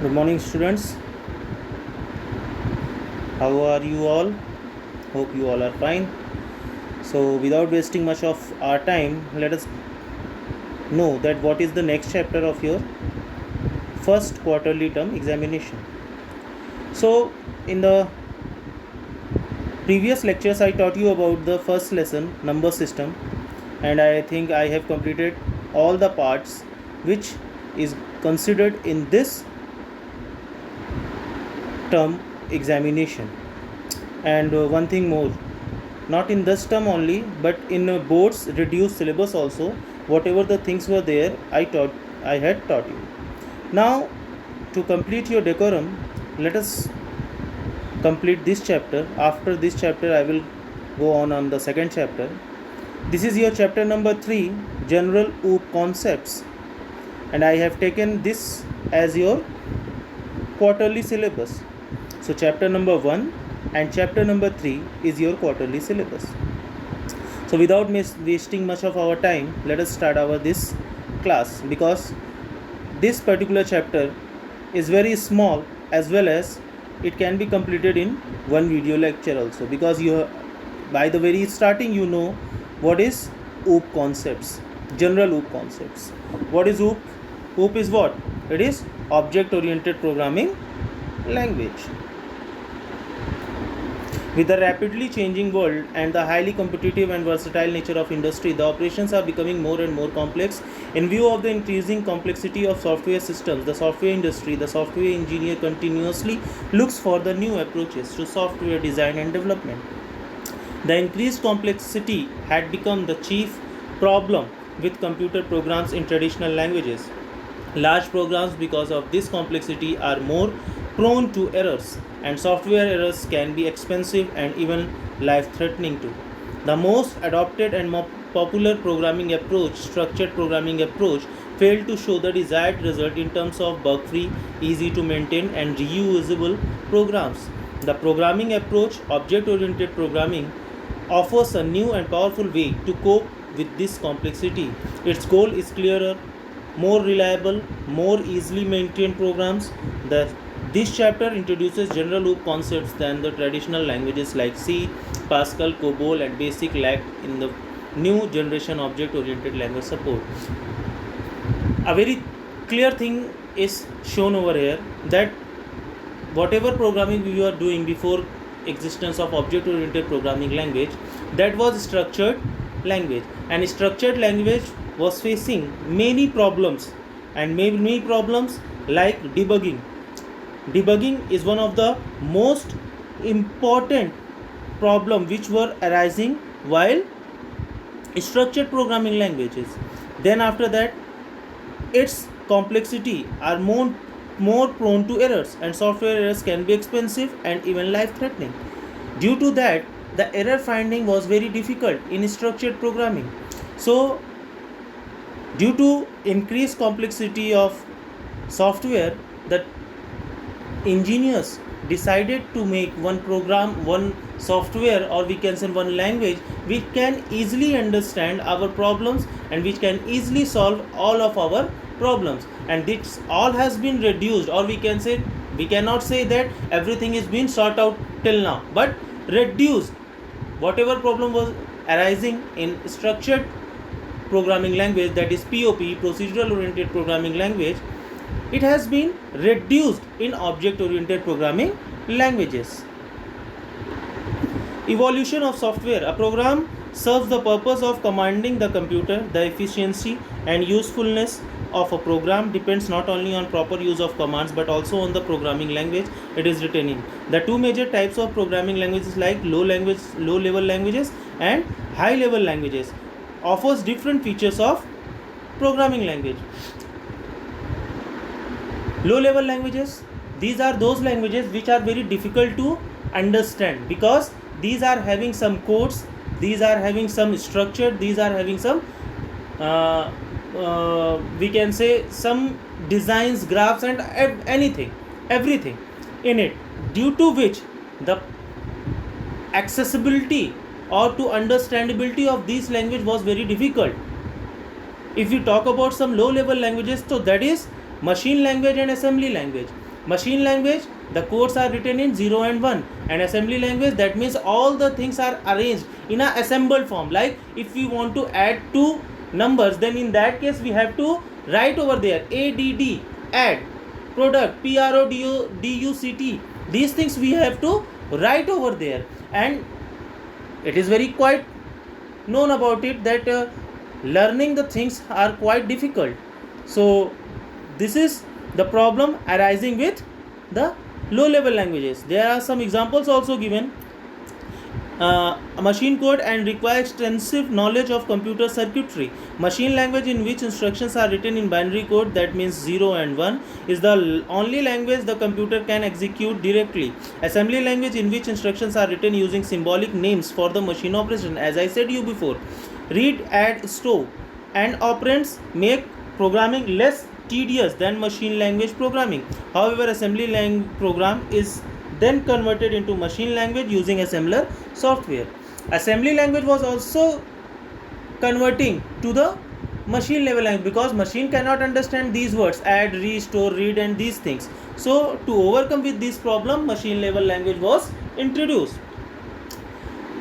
Good morning, students. How are you all? Hope you all are fine. So, without wasting much of our time, let us know that what is the next chapter of your first quarterly term examination. So, in the previous lectures, I taught you about the first lesson, number system, and I think I have completed all the parts which is considered in this term examination. And one thing more, not in this term only, but in board's reduced syllabus also, whatever the things were there, I had taught you. Now, to complete your decorum, let us complete this chapter. After this chapter, I will go on the second chapter. This is your chapter number 3, General OOP Concepts, and I have taken this as your quarterly syllabus. So chapter number 1 and chapter number 3 is your quarterly syllabus. So without wasting much of our time, let us start this class, because this particular chapter is very small, as well as it can be completed in one video lecture also, because by the very starting you know what is OOP concepts, general OOP concepts. What is OOP? OOP is what? It is object oriented programming language. With the rapidly changing world and the highly competitive and versatile nature of industry, the operations are becoming more and more complex. In view of the increasing complexity of software systems, the software industry, the software engineer continuously looks for the new approaches to software design and development. The increased complexity had become the chief problem with computer programs in traditional languages. Large programs, because of this complexity, are more prone to errors, and software errors can be expensive and even life-threatening too. The most adopted and more popular programming approach, structured programming approach, failed to show the desired result in terms of bug-free, easy to maintain and reusable programs. The programming approach, object-oriented programming, offers a new and powerful way to cope with this complexity. Its goal is clearer, more reliable, more easily maintained programs. This chapter introduces general OOP concepts than the traditional languages like C, Pascal, COBOL, and BASIC lacked in the new generation object-oriented language support. A very clear thing is shown over here, that whatever programming we were doing before existence of object-oriented programming language, that was structured language, and structured language was facing many problems, and many problems like debugging. Debugging is one of the most important problem which were arising while structured programming languages. Then after that, its complexity are more prone to errors, and software errors can be expensive and even life-threatening. Due to that, the error finding was very difficult in structured programming. So, due to increased complexity of software, the engineers decided to make one program, one software, or we can say one language which can easily understand our problems and which can easily solve all of our problems. And this all has been reduced, or we cannot say that everything is being sorted out till now, but reduced. Whatever problem was arising in structured programming language, that is POP, procedural oriented programming language, it has been reduced in object oriented programming languages. Evolution of software. A program serves the purpose of commanding the computer. The efficiency and usefulness of a program depends not only on proper use of commands but also on the programming language it is written in. The two major types of programming languages, like low level languages and high level languages, offers different features of programming language. Low level languages, these are those languages which are very difficult to understand, because these are having some codes, these are having some structure, these are having some we can say some designs, graphs, and everything in it, due to which the accessibility or to understandability of this language was very difficult. If you talk about some low level languages, so that is machine language and assembly language. Machine language, the codes are written in 0 and 1. And assembly language, that means all the things are arranged in a assembled form. Like if we want to add two numbers, then in that case we have to write over there ADD, add, product, PRODUCT. These things we have to write over there. And it is very quite known about it that learning the things are quite difficult. So this is the problem arising with the low level languages. There are some examples also given. A machine code and require extensive knowledge of computer circuitry. Machine language in which instructions are written in binary code, that means 0 and 1, is the only language the computer can execute directly. Assembly language in which instructions are written using symbolic names for the machine operation. As I said you before, read, add, store and operands make programming less tedious than machine language programming. However, assembly program is then converted into machine language using assembler software. Assembly language was also converting to the machine level language because machine cannot understand these words, add, restore, read and these things. So to overcome with this problem, machine level language was introduced.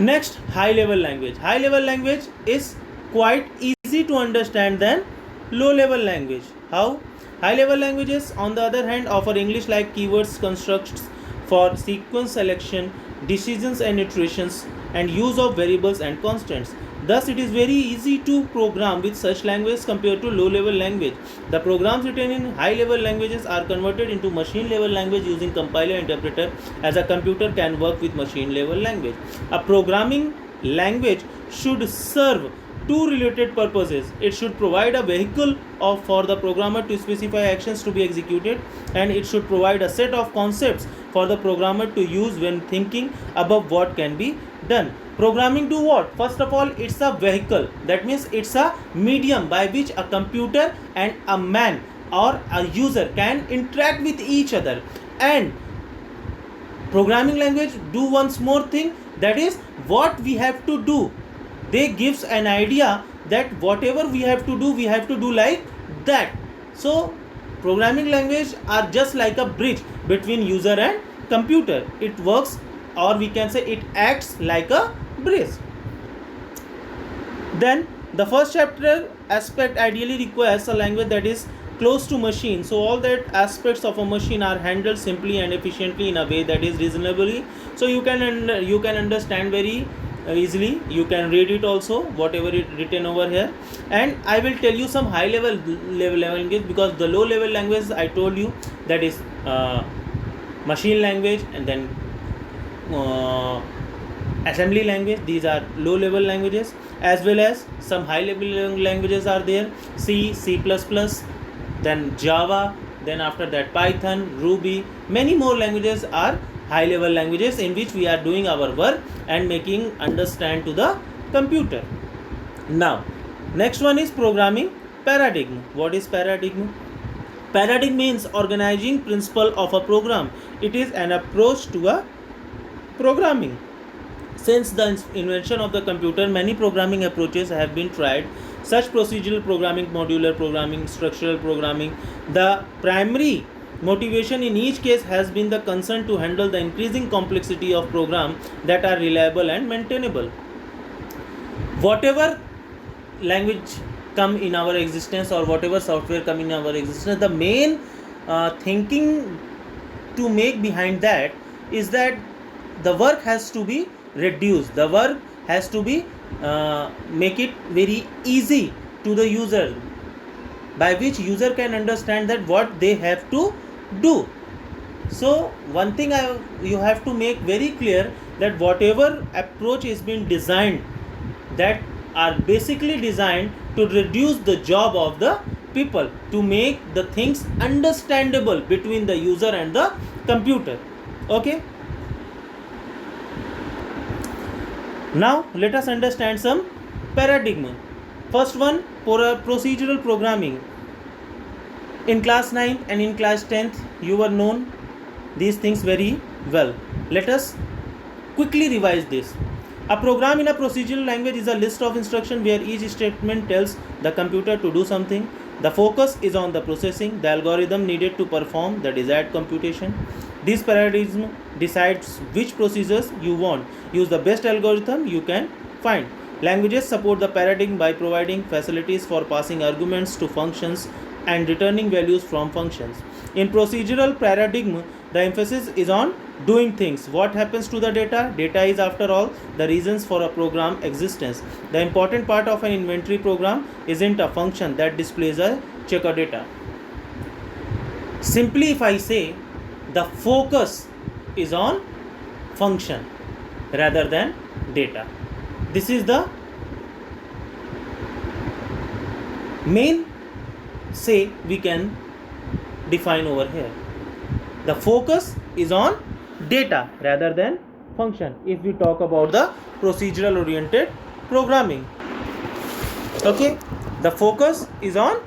Next, high level language. High level language is quite easy to understand than low level language. How? High level languages on the other hand offer English like keywords, constructs for sequence selection, decisions and iterations and use of variables and constants. Thus it is very easy to program with such language compared to low level language. The programs written in high level languages are converted into machine level language using compiler interpreter, as a computer can work with machine level language. A programming language should serve two related purposes. It should provide a vehicle for the programmer to specify actions to be executed, and it should provide a set of concepts for the programmer to use when thinking about what can be done. Programming do what? First of all, it's a vehicle. That means it's a medium by which a computer and a man or a user can interact with each other. And programming language do once more thing, that is what we have to do. They gives an idea that whatever we have to do like that. So programming language are just like a bridge between user and computer. It works, or we can say it acts like a bridge. Then the first chapter aspect ideally requires a language that is close to machine. So all that aspects of a machine are handled simply and efficiently in a way that is reasonably, so you can understand very easily. You can read it also, whatever it written over here. And I will tell you some high level language, because the low level language I told you, that is machine language, and then assembly language. These are low level languages, as well as some high level languages are there. C, C++, then Java, then after that Python, Ruby. Many more languages are high level languages in which we are doing our work and making understand to the computer. Now next one is programming paradigm. What is paradigm? Paradigm means organizing principle of a program. It is an approach to a programming. Since the invention of the computer, many programming approaches have been tried, such procedural programming, modular programming, structural programming. The primary motivation in each case has been the concern to handle the increasing complexity of programs that are reliable and maintainable. Whatever language come in our existence, or whatever software come in our existence, the main thinking to make behind that is that the work has to be reduced. The work has to be make it very easy to the user, by which user can understand that what they have to do. So one thing you have to make very clear, that whatever approach is being designed, that are basically designed to reduce the job of the people, to make the things understandable between the user and the computer. Okay, now let us understand some paradigm. First one, procedural programming. In class 9th and in class 10th you were known these things very well. Let us quickly revise this. A program in a procedural language is a list of instructions where each statement tells the computer to do something. The focus is on the processing, the algorithm needed to perform the desired computation. This paradigm decides which procedures you want. Use the best algorithm you can find. Languages support the paradigm by providing facilities for passing arguments to functions and returning values from functions. In procedural paradigm, the emphasis is on doing things. What happens to the data? Data is, after all, the reasons for a program existence. The important part of an inventory program isn't a function that displays a checker data. Simply, if I say the focus is on function rather than data, this is the main say we can define over here. The focus is on data rather than function if we talk about the procedural oriented programming. Okay, the focus is on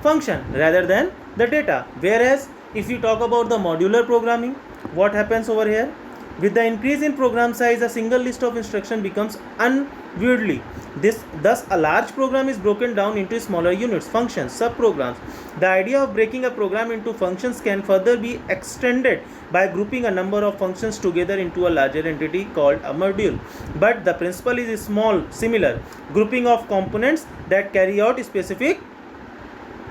function rather than the data. Whereas if you talk about the modular programming, what happens over here? With the increase in program size, a single list of instruction becomes unwieldy. Thus, a large program is broken down into smaller units, functions, subprograms. The idea of breaking a program into functions can further be extended by grouping a number of functions together into a larger entity called a module. But the principle is similar, grouping of components that carry out specific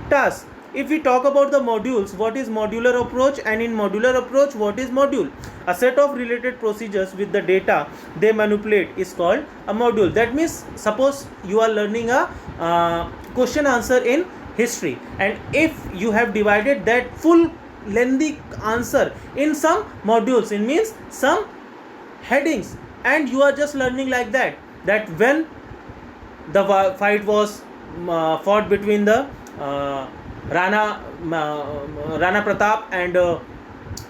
tasks. If we talk about the modules, what is modular approach? And in modular approach, what is module? A set of related procedures with the data they manipulate is called a module. That means, suppose you are learning a question answer in history, and if you have divided that full lengthy answer in some modules, it means some headings, and you are just learning like that when the fight was fought between the Rana Pratap and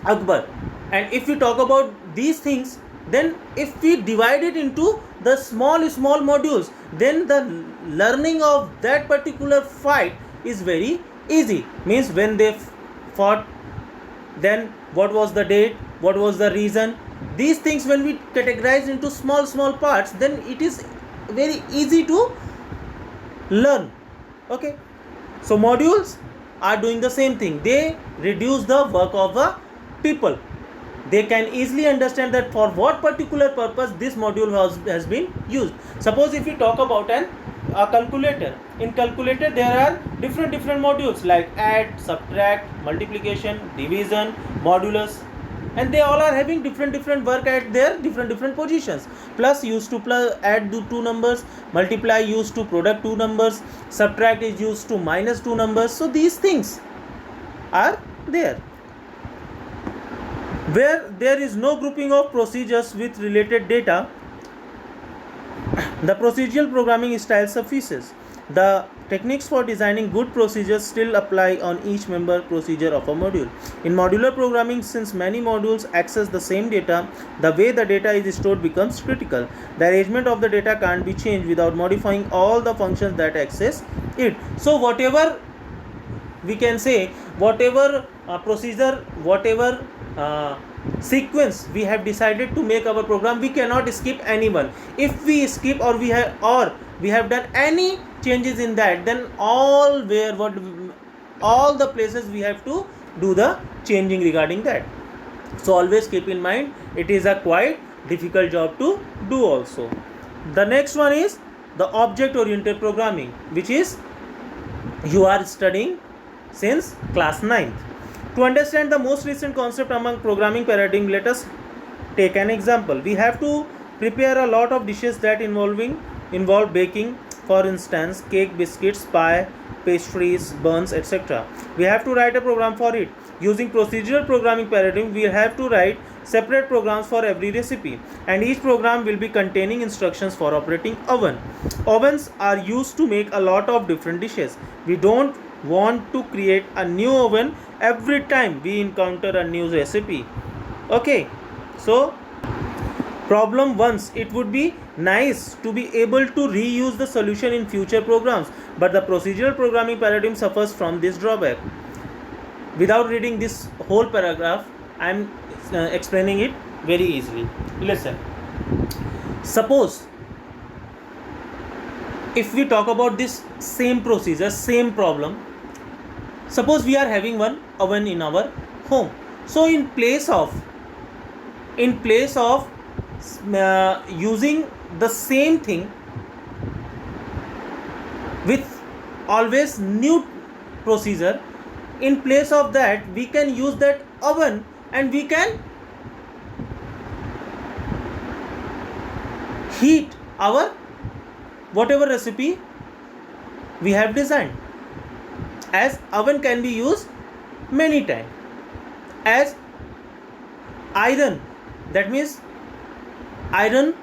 Akbar. And if we talk about these things, then if we divide it into the small modules, then the learning of that particular fight is very easy. Means when they fought, then what was the date, what was the reason, these things when we categorize into small parts, then it is very easy to learn. Okay, so modules are doing the same thing. They reduce the work of the people. They can easily understand that for what particular purpose this module has been used. Suppose if we talk about a calculator. In calculator there are different modules like add, subtract, multiplication, division, modulus, and they all are having different work at their different positions. Plus used to add two numbers, multiply used to product two numbers, subtract is used to minus two numbers. So these things are there. Where there is no grouping of procedures with related data, the procedural programming style suffices. The techniques for designing good procedures still apply on each member procedure of a module. In modular programming, since many modules access the same data, the way the data is stored becomes critical. The arrangement of the data can't be changed without modifying all the functions that access it. So whatever we can say, whatever procedure, whatever sequence we have decided to make our program, we cannot skip anyone. If we skip or we have done any changes in that, then all the places we have to do the changing regarding that. So always keep in mind, it is a quite difficult job to do also. The next one is the object oriented programming, which is you are studying since class 9th. To understand the most recent concept among programming paradigm, let us take an example. We have to prepare a lot of dishes that involve baking. For instance, cake, biscuits, pie, pastries, buns, etc. We have to write a program for it. Using procedural programming paradigm, we have to write separate programs for every recipe, and each program will be containing instructions for operating oven. Ovens are used to make a lot of different dishes. We don't want to create a new oven every time we encounter a new recipe. Okay, so problem once, it would be nice to be able to reuse the solution in future programs, but the procedural programming paradigm suffers from this drawback. Without reading this whole paragraph, I am explaining it very easily. Listen, suppose if we talk about this same procedure, same problem, Suppose we are having one oven in our home. So in place of using the same thing with always new procedure, in place of that we can use that oven and we can heat our whatever recipe we have designed, as oven can be used many times. As iron, that means iron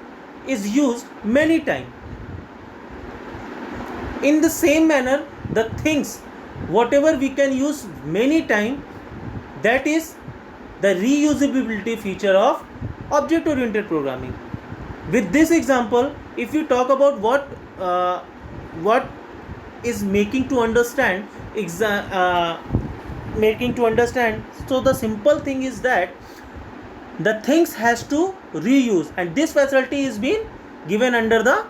is used many times. In the same manner, the things whatever we can use many times, that is the reusability feature of object oriented programming. With this example, if you talk about what is making to understand, so the simple thing is that the things has to reuse, and this facility is being given under the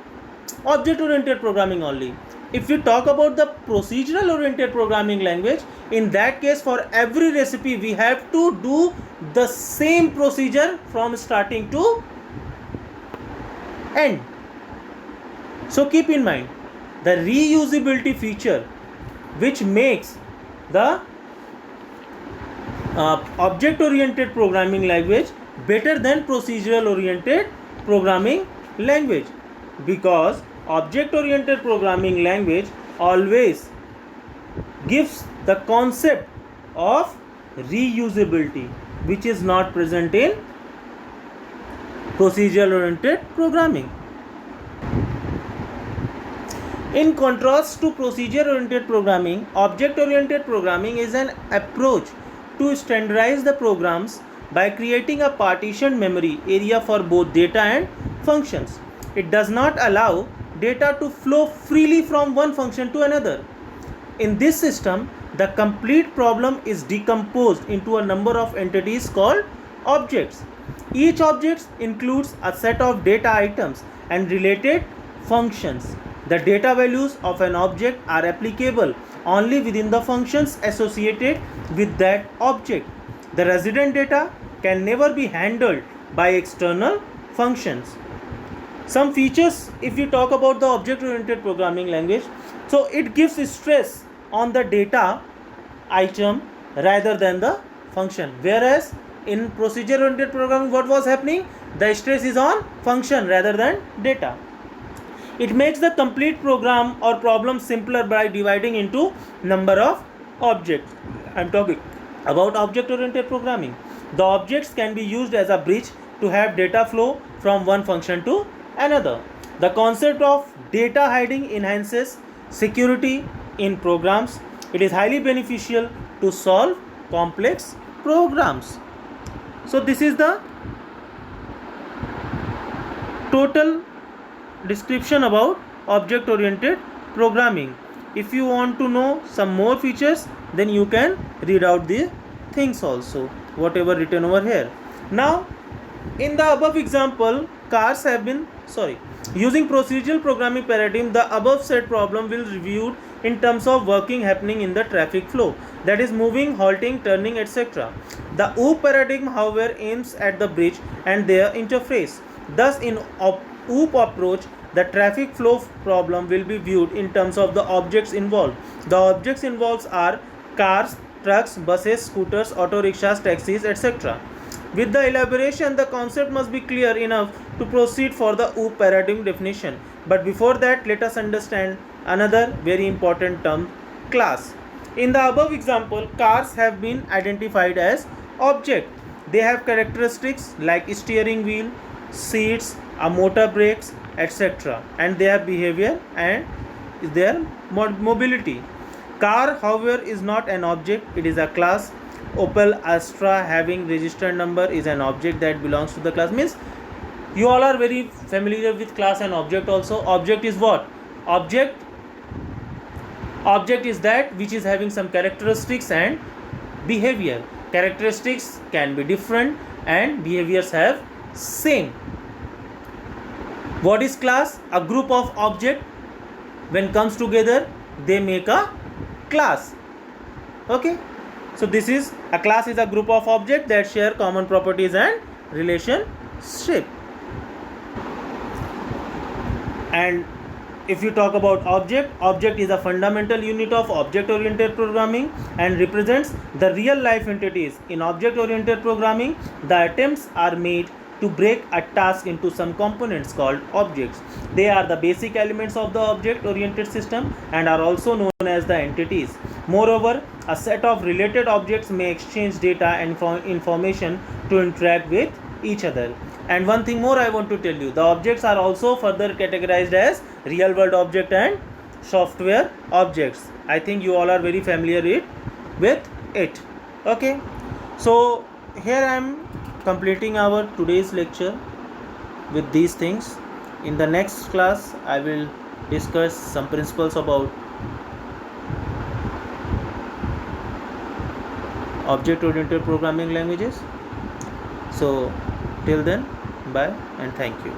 object oriented programming only. If we talk about the procedural oriented programming language, in that case for every recipe we have to do the same procedure from starting to end. So keep in mind the reusability feature which makes the object oriented programming language better than procedural oriented programming language, because object oriented programming language always gives the concept of reusability, which is not present in procedural oriented programming. In contrast to procedure oriented programming, object oriented programming is an approach to standardize the programs by creating a partitioned memory area for both data and functions. It does not allow data to flow freely from one function to another. In this system, the complete problem is decomposed into a number of entities called objects. Each object includes a set of data items and related functions. The data values of an object are applicable only within the functions associated with that object. The resident data can never be handled by external functions. Some features, if you talk about the object oriented programming language, so it gives stress on the data item rather than the function, whereas in procedure oriented programming what was happening, the stress is on function rather than data. It makes the complete program or problem simpler by dividing into number of objects. I am talking about object oriented programming. The objects can be used as a bridge to have data flow from one function to another. The concept of data hiding enhances security in programs. It is highly beneficial to solve complex programs. So this is the total description about object oriented programming. If you want to know some more features, then you can read out the things also, whatever written over here. Now in the above example, cars have been using procedural programming paradigm, the above said problem will reviewed in terms of working happening in the traffic flow, that is moving, halting, turning, etc. The OOP paradigm however aims at the bridge and their interface. Thus in OOP approach, the traffic flow problem will be viewed in terms of the objects involved. The objects involved are cars, trucks, buses, scooters, auto rickshaws, taxis, etc. With the elaboration, the concept must be clear enough to proceed for the OOP paradigm definition. But before that, let us understand another very important term, class. In the above example, cars have been identified as object. They have characteristics like steering wheel, seats, a motor brakes, etc. and their behavior and their mobility. Car, however, is not an object, it is a class. Opel Astra having registered number is an object that belongs to the class. Means you all are very familiar with class and object also. Object is what? Object is that which is having some characteristics and behavior. Characteristics can be different and behaviors have same. What is class? A group of objects when comes together they make a class. Okay, so this is a class is a group of objects that share common properties and relationship. And if you talk about object is a fundamental unit of object oriented programming and represents the real life entities. In object oriented programming, the attempts are made to break a task into some components called objects. They are the basic elements of the object oriented system and are also known as the entities. Moreover, a set of related objects may exchange data and information to interact with each other. And one thing more I want to tell you, the objects are also further categorized as real world object and software objects. I think you all are very familiar with it. Okay, so here I am completing our today's lecture with these things. In the next class I will discuss some principles about object oriented programming languages. So till then, bye and thank you.